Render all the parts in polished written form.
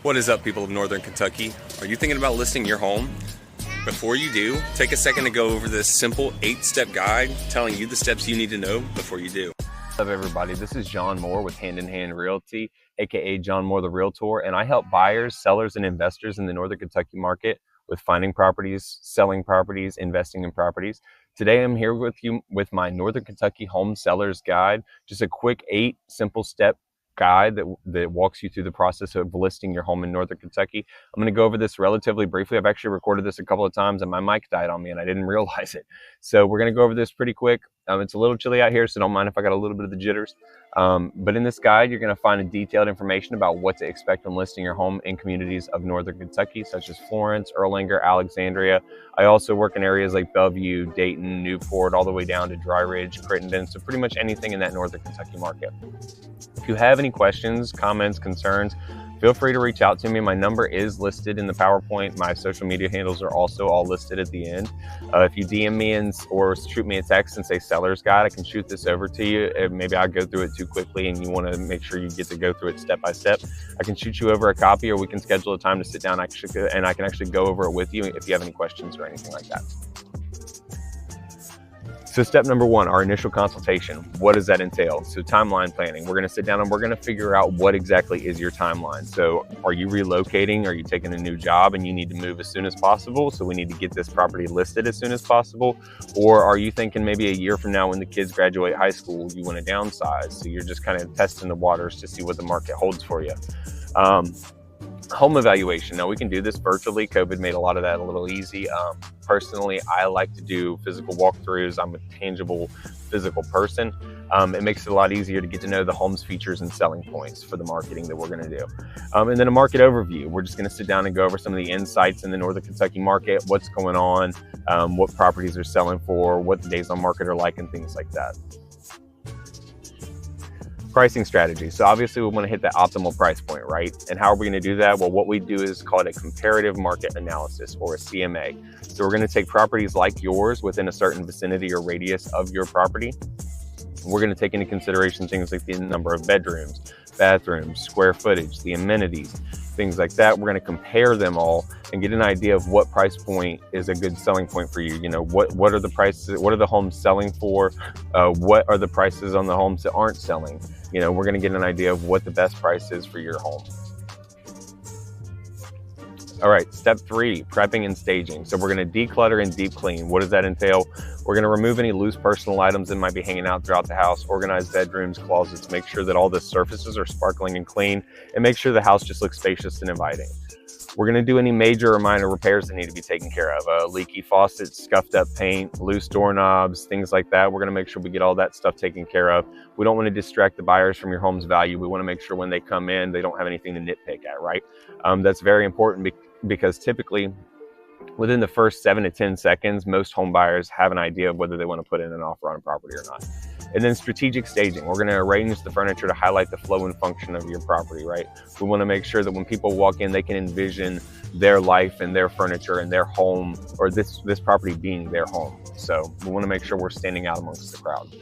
What is up, people of Northern Kentucky? Are you thinking about listing your home? Before you do, take a second to go over this simple 8-step guide telling you the steps you need to know before you do. What's up, everybody? This is John Moore with Hand in Hand Realty, aka John Moore the Realtor, and I help buyers, sellers, and investors in the Northern Kentucky market with finding properties, selling properties, investing in properties. Today I'm here with you with my Northern Kentucky Home Sellers Guide, just a quick 8 simple step guide that walks you through the process of listing your home in Northern Kentucky. I'm going to go over this relatively briefly. I've actually recorded this a couple of times and my mic died on me and I didn't realize it. So we're going to go over this pretty quick. It's a little chilly out here, so don't mind if I got a little bit of the jitters. But in this guide, you're going to find detailed information about what to expect when listing your home in communities of Northern Kentucky, such as Florence, Erlanger, Alexandria. I also work in areas like Bellevue, Dayton, Newport, all the way down to Dry Ridge, Crittenden, so pretty much anything in that Northern Kentucky market. If you have any questions, comments, concerns, feel free to reach out to me. My number is listed in the PowerPoint. My social media handles are also all listed at the end. If you DM me or shoot me a text and say Seller's Guide, I can shoot this over to you. Maybe I'll go through it too quickly and you want to make sure you get to go through it step by step. I can shoot you over a copy, or we can schedule a time to sit down and I can actually go over it with you if you have any questions or anything like that. So step number 1, our initial consultation. What does that entail? So timeline planning. We're going to sit down and we're going to figure out what exactly is your timeline. So are you relocating? Are you taking a new job and you need to move as soon as possible? So we need to get this property listed as soon as possible. Or are you thinking maybe a year from now when the kids graduate high school, you want to downsize? So you're just kind of testing the waters to see what the market holds for you. Home evaluation. Now we can do this virtually. COVID made a lot of that a little easy. Personally, I like to do physical walkthroughs. I'm a tangible physical person. It makes it a lot easier to get to know the home's features and selling points for the marketing that we're going to do. And then a market overview. We're just going to sit down and go over some of the insights in the Northern Kentucky market, what's going on, what properties are selling for, what the days on market are like, and things like that. Pricing strategy. So obviously we want to hit the optimal price point, right? And how are we going to do that? Well, what we do is called a comparative market analysis, or a CMA. So we're going to take properties like yours within a certain vicinity or radius of your property. We're going to take into consideration things like the number of bedrooms, bathrooms, square footage, the amenities, things like that. We're going to compare them all and get an idea of what price point is a good selling point for you. You know, what are the prices? What are the homes selling for? What are the prices on the homes that aren't selling? You know, we're going to get an idea of what the best price is for your home. All right, step 3, prepping and staging. So we're going to declutter and deep clean. What does that entail? We're going to remove any loose personal items that might be hanging out throughout the house, organize bedrooms, closets, make sure that all the surfaces are sparkling and clean, and make sure the house just looks spacious and inviting. We're going to do any major or minor repairs that need to be taken care of. Leaky faucets, scuffed up paint, loose doorknobs, things like that. We're going to make sure we get all that stuff taken care of. We don't want to distract the buyers from your home's value. We want to make sure when they come in, they don't have anything to nitpick at, right? That's very important because typically within the first 7 to 10 seconds, most home buyers have an idea of whether they want to put in an offer on a property or not. And then strategic staging. We're going to arrange the furniture to highlight the flow and function of your property, right? We want to make sure that when people walk in, they can envision their life and their furniture and their home, or this property being their home. So we want to make sure we're standing out amongst the crowd.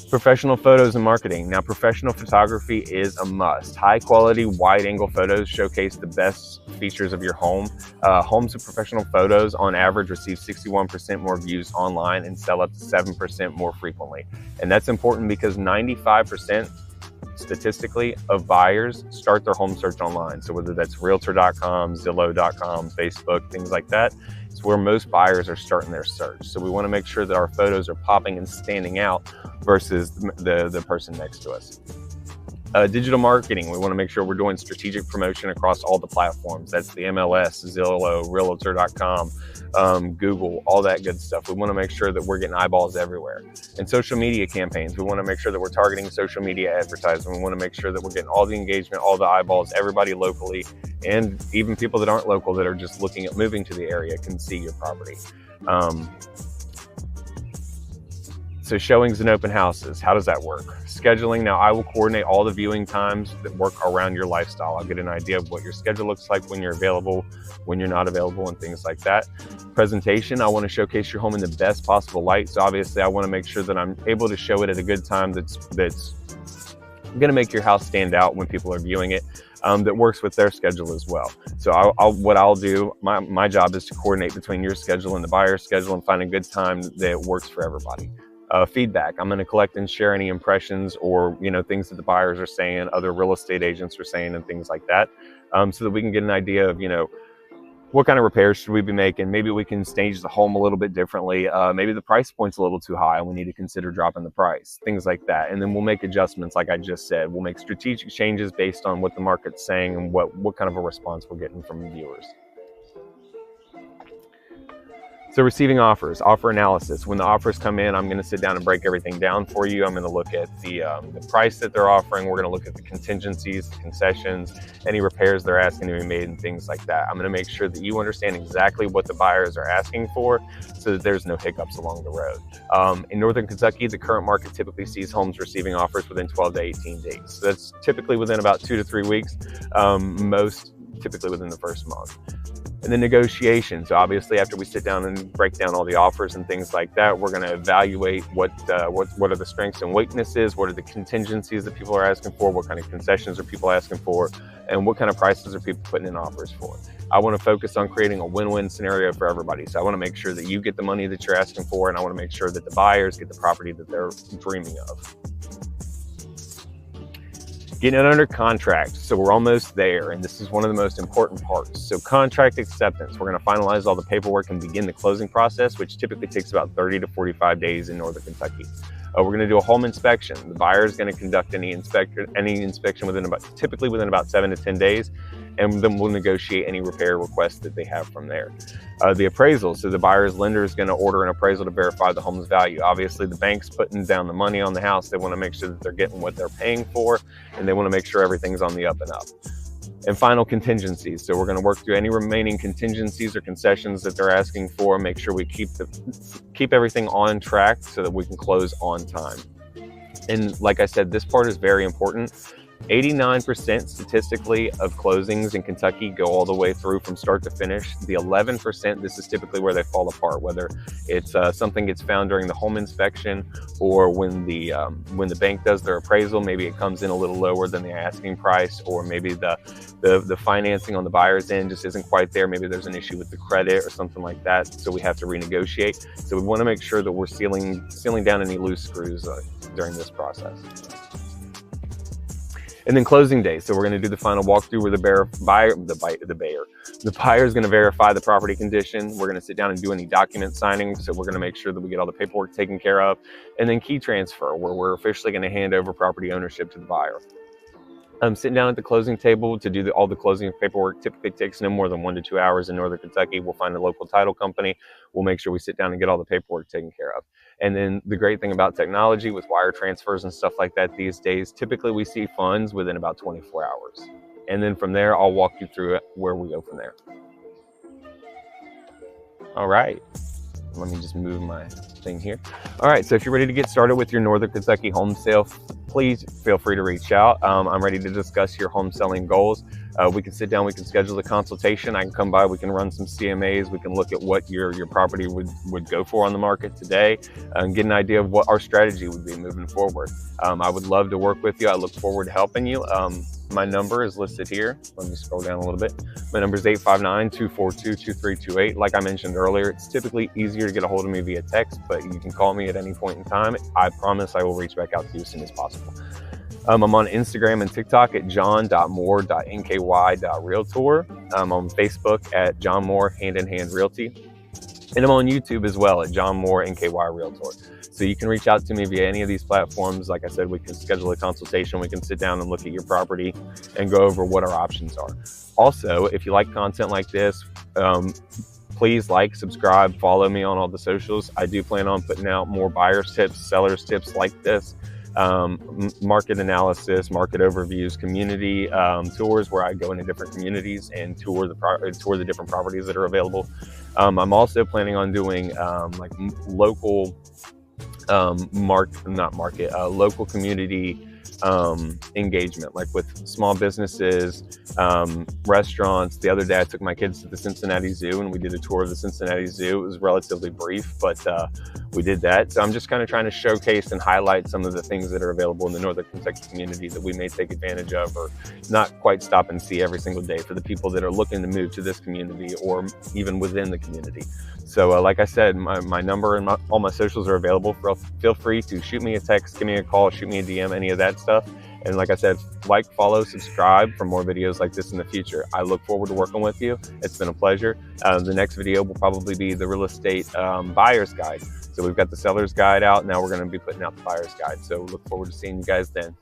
Professional photos and marketing. Now, professional photography is a must. High quality, wide angle photos showcase the best features of your home. Homes with professional photos on average receive 61% more views online and sell up to 7% more frequently. And that's important because 95% statistically of buyers start their home search online. So whether that's realtor.com, Zillow.com, Facebook, things like that, it's where most buyers are starting their search. So we want to make sure that our photos are popping and standing out versus the person next to us. Digital marketing. We want to make sure we're doing strategic promotion across all the platforms. That's the MLS, Zillow, realtor.com, Google, all that good stuff. We want to make sure that we're getting eyeballs everywhere. And social media campaigns. We want to make sure that we're targeting social media advertising. We want to make sure that we're getting all the engagement, all the eyeballs, everybody locally, and even people that aren't local that are just looking at moving to the area can see your property. So showings and open houses, how does that work? Scheduling, now I will coordinate all the viewing times that work around your lifestyle. I'll get an idea of what your schedule looks like, when you're available, when you're not available, and things like that. Presentation, I want to showcase your home in the best possible light. So obviously I want to make sure that I'm able to show it at a good time that's going to make your house stand out when people are viewing it, that works with their schedule as well. So what I'll do, my job is to coordinate between your schedule and the buyer's schedule and find a good time that works for everybody. Feedback, I'm going to collect and share any impressions or things that the buyers are saying, other real estate agents are saying, and things like that, so that we can get an idea of what kind of repairs should we be making. Maybe we can stage the home a little bit differently. Maybe the price point's a little too high and we need to consider dropping the price, things like that. And then we'll make adjustments, like I just said. We'll make strategic changes based on what the market's saying and what kind of a response we're getting from viewers. So receiving offers, offer analysis. When the offers come in, I'm going to sit down and break everything down for you. I'm going to look at the price that they're offering. We're going to look at the contingencies, the concessions, any repairs they're asking to be made, and things like that. I'm going to make sure that you understand exactly what the buyers are asking for so that there's no hiccups along the road. In Northern Kentucky, the current market typically sees homes receiving offers within 12 to 18 days. So that's typically within about 2 to 3 weeks, most typically within the first month. And then negotiations. So obviously, after we sit down and break down all the offers and things like that, we're going to evaluate what are the strengths and weaknesses, what are the contingencies that people are asking for, what kind of concessions are people asking for, and what kind of prices are people putting in offers for. I want to focus on creating a win-win scenario for everybody. So I want to make sure that you get the money that you're asking for, and I want to make sure that the buyers get the property that they're dreaming of. Getting it under contract. So we're almost there, and this is one of the most important parts. So contract acceptance, we're going to finalize all the paperwork and begin the closing process, which typically takes about 30 to 45 days in Northern Kentucky. We're going to do a home inspection. The buyer is going to conduct any inspection typically within about 7 to 10 days, and then we'll negotiate any repair requests that they have from there. The appraisal, so the buyer's lender is going to order an appraisal to verify the home's value. Obviously, the bank's putting down the money on the house. They want to make sure that they're getting what they're paying for, and they want to make sure everything's on the up and up. And final contingencies. So we're going to work through any remaining contingencies or concessions that they're asking for, make sure we keep everything on track so that we can close on time. And like I said, this part is very important. 89% statistically of closings in Kentucky go all the way through from start to finish. The 11%, this is typically where they fall apart, whether it's something gets found during the home inspection or when the bank does their appraisal, maybe it comes in a little lower than the asking price, or maybe the financing on the buyer's end just isn't quite there. Maybe there's an issue with the credit or something like that, so we have to renegotiate. So we want to make sure that we're sealing down any loose screws during this process. And then closing day. So we're going to do the final walkthrough where the buyer is going to verify the property condition. We're going to sit down and do any document signing. So we're going to make sure that we get all the paperwork taken care of. And then key transfer, where we're officially going to hand over property ownership to the buyer. Sitting down at the closing table to do all the closing paperwork typically takes no more than 1 to 2 hours in Northern Kentucky. We'll find a local title company. We'll make sure we sit down and get all the paperwork taken care of. And then the great thing about technology with wire transfers and stuff like that these days, typically we see funds within about 24 hours. And then from there, I'll walk you through where we go from there. All right. Let me just move my thing here. All right, so if you're ready to get started with your Northern Kentucky home sale, please feel free to reach out. I'm ready to discuss your home selling goals. We can sit down, we can schedule a consultation. I can come by, we can run some CMAs, we can look at what your property would go for on the market today and get an idea of what our strategy would be moving forward. I would love to work with you. I look forward to helping you. My number is listed here. Let me scroll down a little bit. My number is 859-242-2328. Like I mentioned earlier, it's typically easier to get a hold of me via text, but you can call me at any point in time. I promise I will reach back out to you as soon as possible. I'm on Instagram and TikTok at john.moore.nky.realtor. I'm on Facebook at John Moore Hand in Hand Realty. And I'm on YouTube as well at John Moore NKY Realtor. So you can reach out to me via any of these platforms. Like I said, we can schedule a consultation. We can sit down and look at your property and go over what our options are. Also, if you like content like this, please like, subscribe, follow me on all the socials. I do plan on putting out more buyers tips, sellers tips like this. Market analysis, market overviews, community tours where I go into different communities and tour the different properties that are available. I'm also planning on doing local local community engagement, like with small businesses, restaurants. The other day I took my kids to the Cincinnati Zoo and we did a tour of the Cincinnati Zoo. It was relatively brief, but we did that. So I'm just kind of trying to showcase and highlight some of the things that are available in the Northern Kentucky community that we may take advantage of or not quite stop and see every single day for the people that are looking to move to this community or even within the community. So like I said, my number and all my socials are available. Feel free to shoot me a text, give me a call, shoot me a DM, any of that stuff. And like I said, like, follow, subscribe for more videos like this in the future. I look forward to working with you. It's been a pleasure. The next video will probably be the real estate buyer's guide. So we've got the seller's guide out. Now we're going to be putting out the buyer's guide. So look forward to seeing you guys then.